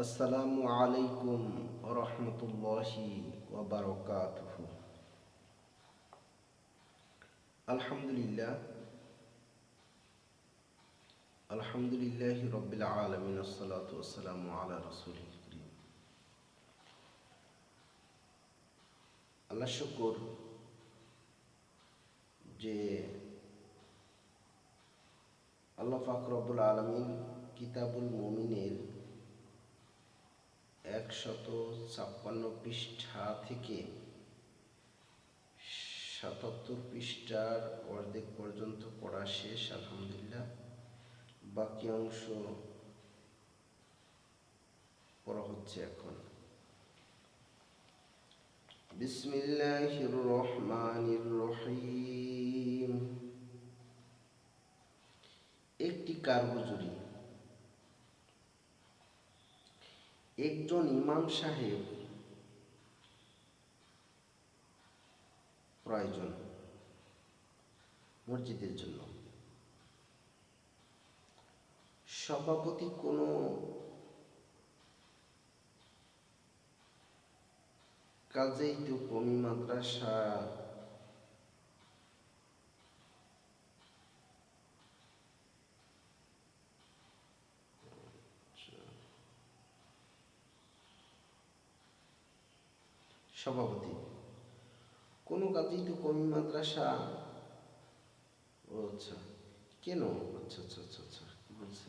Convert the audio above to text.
আসসালামু আলাইকুম রহমতুল্লাহি ওয়াবারাকাতুহু। আলহামদুলিল্লাহ আলহামদুলিল্লাহি রাব্বিল আলামিন আসসালাতু ওয়াসসালামু আলা রাসূলিল কারীম। আল্লাহ শুকর যে আল্লাহ পাক রব্বুল আলামিন কিতাবুল মুমিনের 156 পৃষ্ঠা থেকে 77 পৃষ্ঠার অর্ধেক পর্যন্ত পড়া শেষ আলহামদুলিল্লাহ। বাকি অংশ পড়া হচ্ছে এখন। বিসমিল্লাহির রহমানির রহিম। একটি কারগুজরি। একজন ইমাম সাহেব প্রয়োজন মসজিদের জন্য। সভাপতি কোনো কাজেই তো কমি মাদ্রাসা সভাপতি কোনো কাজেই তো কমি মাদ্রাসা। ও আচ্ছা, কেন? আচ্ছা আচ্ছা আচ্ছা আচ্ছা, কি বলছে?